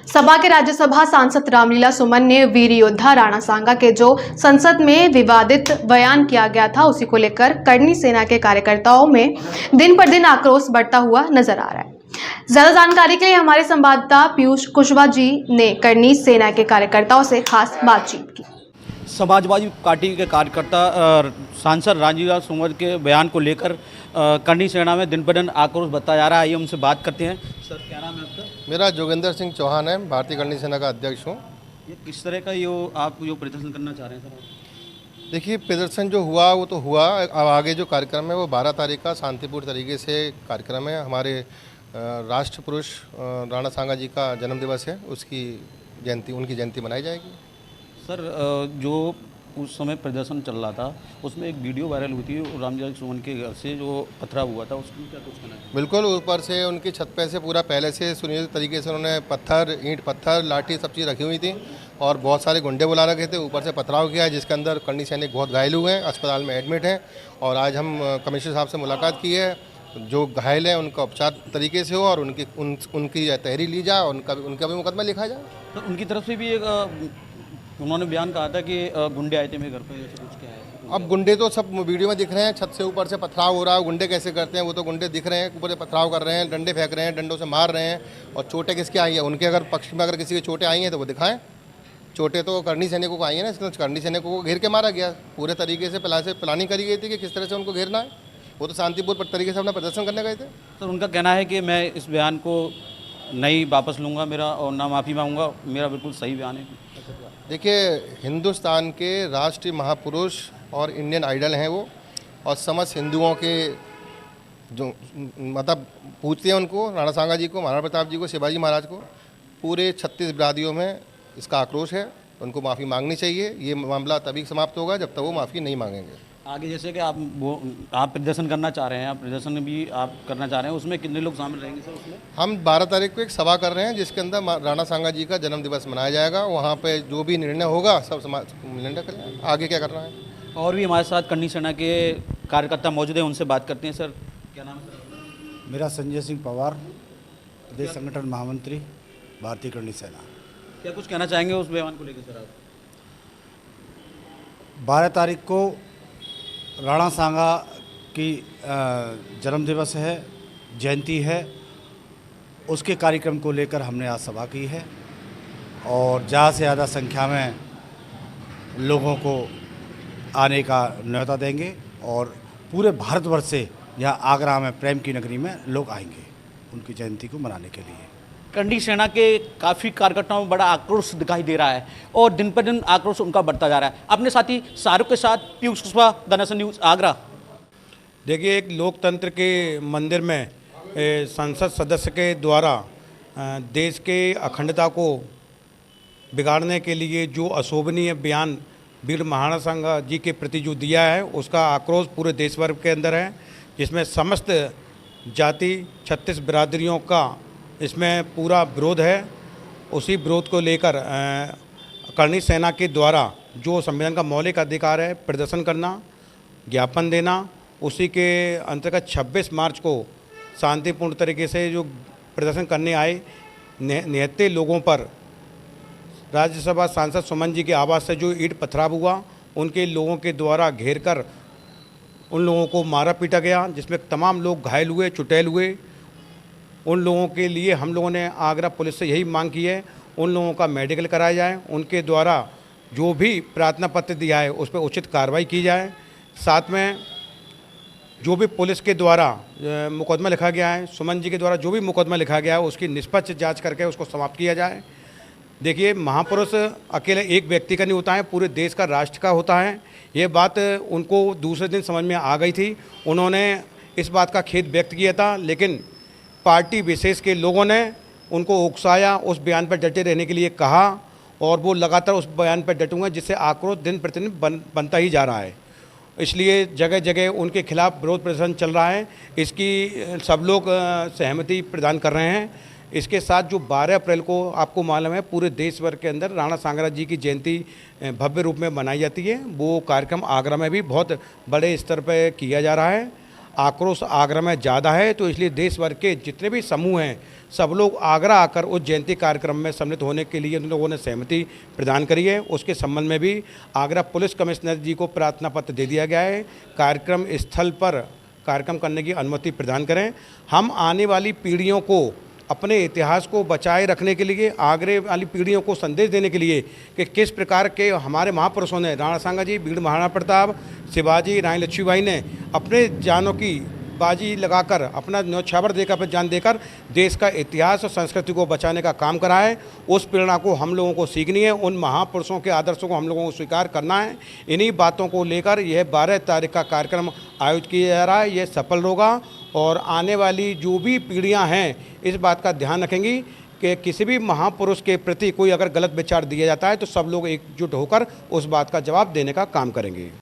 सपा के राज्यसभा सांसद रामलीला सुमन ने वीर योद्धा राणा सांगा के जो संसद में विवादित बयान किया गया था उसी को लेकर करनी सेना के कार्यकर्ताओं में दिन पर दिन आक्रोश बढ़ता हुआ नजर आ रहा है। ज्यादा जानकारी के लिए हमारे संवाददाता पीयूष कुशवाहा जी ने करनी सेना के कार्यकर्ताओं से खास बातचीत की। समाजवादी पार्टी के कार्यकर्ता सांसद रामलीला सुमन के बयान को लेकर करनी सेना में दिन पर दिन आक्रोश बढ़ता जा रहा है। आइए उनसे बात करते हैं। सर, क्या नाम है आपका? मेरा जोगेंद्र सिंह चौहान है, भारतीय करनी सेना का अध्यक्ष हूँ। ये किस तरह का आप प्रदर्शन करना चाह रहे हैं सर? देखिए, प्रदर्शन जो हुआ वो तो हुआ। अब आगे जो कार्यक्रम है वो 12 तारीख का शांतिपूर्ण तरीके से कार्यक्रम है। हमारे राष्ट्र पुरुष राणा सांगा जी का जन्म दिवस है, उसकी जयंती, उनकी जयंती मनाई जाएगी। सर, जो उस समय प्रदर्शन चल रहा था उसमें एक वीडियो वायरल हुई थी रामलीला सुमन के घर से जो पथराव हुआ था, उसकी क्या कुछ कहना है? बिल्कुल, ऊपर से उनकी छत पे से पूरा पहले से सुनियोजित तरीके से उन्होंने पत्थर, ईंट पत्थर, लाठी सब चीज़ रखी हुई थी और बहुत सारे गुंडे बुला रखे थे। ऊपर से पथराव किया है जिसके अंदर करनी सैनिक बहुत घायल हुए हैं, अस्पताल में एडमिट हैं। और आज हम कमिश्नर साहब से मुलाकात की है, जो घायल हैं उनका उपचार तरीके से हो और उनकी तहरीर ली जाए और उनका भी मुकदमा लिखा जाए। तो उनकी तरफ से भी एक उन्होंने बयान कहा था कि गुंडे आए थे मेरे घर पे, ऐसे कुछ क्या है? अब गुंडे तो सब वीडियो में दिख रहे हैं, छत से ऊपर से पथराव हो रहा है। गुंडे कैसे करते हैं वो तो गुंडे दिख रहे हैं, ऊपर से पथराव कर रहे हैं, डंडे फेंक रहे हैं, डंडों से मार रहे हैं। और चोटें किसके आई हैं? उनके अगर पक्ष में अगर किसी की चोटें आई हैं तो वो दिखाएं। चोटें तो करनी सैनिकों को आई हैं ना, इसलिए करनी सैनिकों को घेर के मारा गया। पूरे तरीके से प्लानिंग करी गई थी कि किस तरह से उनको घेरना है। वो तो शांतिपूर्ण तरीके से अपना प्रदर्शन करने गए थे। सर, उनका कहना है कि मैं इस बयान को नहीं वापस लूँगा मेरा और ना माफ़ी मांगूंगा, मेरा बिल्कुल सही बयान है। देखिए, हिंदुस्तान के राष्ट्रीय महापुरुष और इंडियन आइडल हैं वो, और समस्त हिंदुओं के जो मतलब पूछते हैं उनको, राणा सांगा जी को, महाराणा प्रताप जी को, शिवाजी महाराज को, पूरे 36 बिरादियों में इसका आक्रोश है। उनको माफ़ी मांगनी चाहिए। ये मामला तभी समाप्त होगा जब तक वो माफ़ी नहीं मांगेंगे। आगे जैसे कि आप प्रदर्शन करना चाह रहे हैं, आप प्रदर्शन भी आप करना चाह रहे हैं, उसमें कितने लोग शामिल रहेंगे सर? उसमें हम 12 तारीख को एक सभा कर रहे हैं जिसके अंदर राणा सांगा जी का जन्म दिवस मनाया जाएगा। वहाँ पे जो भी निर्णय होगा सब समाज निर्णय करेंगे आगे क्या करना है। और भी हमारे साथ करनी सेना के कार्यकर्ता मौजूद हैं, उनसे बात करते हैं। सर, क्या नाम है सर? मेरा संजय सिंह पवार, प्रदेश संगठन महामंत्री, भारतीय करनी सेना। क्या कुछ कहना चाहेंगे उस बयान को लेकर सर आप? 12 तारीख को राणा सांगा की जन्म दिवस है, जयंती है। उसके कार्यक्रम को लेकर हमने आज सभा की है और ज़्यादा से ज़्यादा संख्या में लोगों को आने का न्योता देंगे और पूरे भारतवर्ष से यहाँ आगरा में प्रेम की नगरी में लोग आएंगे उनकी जयंती को मनाने के लिए। करनी सेना के काफ़ी कार्यकर्ताओं में बड़ा आक्रोश दिखाई दे रहा है और दिन पर दिन आक्रोश उनका बढ़ता जा रहा है। अपने साथी शाहरुख के साथ Piyush Kushwaha, the nation news, Agra. देखिए, एक लोकतंत्र के मंदिर में संसद सदस्य के द्वारा देश के अखंडता को बिगाड़ने के लिए जो अशोभनीय बयान वीर महाराणा सांगा जी के प्रति जो दिया है, उसका आक्रोश पूरे देश भर के अंदर है, जिसमें समस्त जाति 36 बिरादरियों का इसमें पूरा विरोध है। उसी विरोध को लेकर करनी सेना के द्वारा जो संविधान का मौलिक अधिकार है प्रदर्शन करना, ज्ञापन देना, उसी के अंतर्गत 26 मार्च को शांतिपूर्ण तरीके से जो प्रदर्शन करने आए निहत्थे लोगों पर राज्यसभा सांसद सुमन जी के आवास से जो ईंट पथराव हुआ, उनके लोगों के द्वारा घेर कर उन लोगों को मारा पीटा गया, जिसमें तमाम लोग घायल हुए, चुटैल हुए। उन लोगों के लिए हम लोगों ने आगरा पुलिस से यही मांग की है, उन लोगों का मेडिकल कराया जाए, उनके द्वारा जो भी प्रार्थना पत्र दिया है उस पर उचित कार्रवाई की जाए। साथ में जो भी पुलिस के द्वारा मुकदमा लिखा गया है, सुमन जी के द्वारा जो भी मुकदमा लिखा गया है, उसकी निष्पक्ष जांच करके उसको समाप्त किया जाए। देखिए, महापुरुष अकेले एक व्यक्ति का नहीं होता है, पूरे देश का, राष्ट्र का होता है। ये बात उनको दूसरे दिन समझ में आ गई थी। उन्होंने इस बात का खेद व्यक्त किया था, लेकिन पार्टी विशेष के लोगों ने उनको उकसाया, उस बयान पर डटे रहने के लिए कहा और वो लगातार उस बयान पर डटे हुए हैं, जिससे आक्रोश दिन प्रतिदिन बनता ही जा रहा है। इसलिए जगह जगह उनके खिलाफ विरोध प्रदर्शन चल रहा है। इसकी सब लोग सहमति प्रदान कर रहे हैं। इसके साथ जो 12 अप्रैल को आपको मालूम है पूरे देश भर के अंदर राणा सांगा जी की जयंती भव्य रूप में मनाई जाती है। वो कार्यक्रम आगरा में भी बहुत बड़े स्तर पर किया जा रहा है। आक्रोश आगरा में ज़्यादा है, तो इसलिए देश भर के जितने भी समूह हैं सब लोग आगरा आकर उस जयंती कार्यक्रम में सम्मिलित होने के लिए उन लोगों ने सहमति प्रदान करी है। उसके संबंध में भी आगरा पुलिस कमिश्नर जी को प्रार्थना पत्र दे दिया गया है, कार्यक्रम स्थल पर कार्यक्रम करने की अनुमति प्रदान करें। हम आने वाली पीढ़ियों को अपने इतिहास को बचाए रखने के लिए, आगे वाली पीढ़ियों को संदेश देने के लिए कि किस प्रकार के हमारे महापुरुषों ने, राणा सांगा जी, वीर महाराणा प्रताप, शिवाजी, रानी लक्ष्मीबाई ने अपने जानों की बाजी लगाकर, अपना न्यौछावर देकर, अपनी जान देकर देश का इतिहास और संस्कृति को बचाने का काम करा है। उस प्रेरणा को हम लोगों को सीखनी है, उन महापुरुषों के आदर्शों को हम लोगों को स्वीकार करना है। इन्हीं बातों को लेकर यह 12 तारीख का कार्यक्रम आयोजित किया जा रहा है। यह सफल होगा और आने वाली जो भी पीढ़ियां हैं इस बात का ध्यान रखेंगी कि किसी भी महापुरुष के प्रति कोई अगर गलत विचार दिया जाता है तो सब लोग एकजुट होकर उस बात का जवाब देने का काम करेंगे।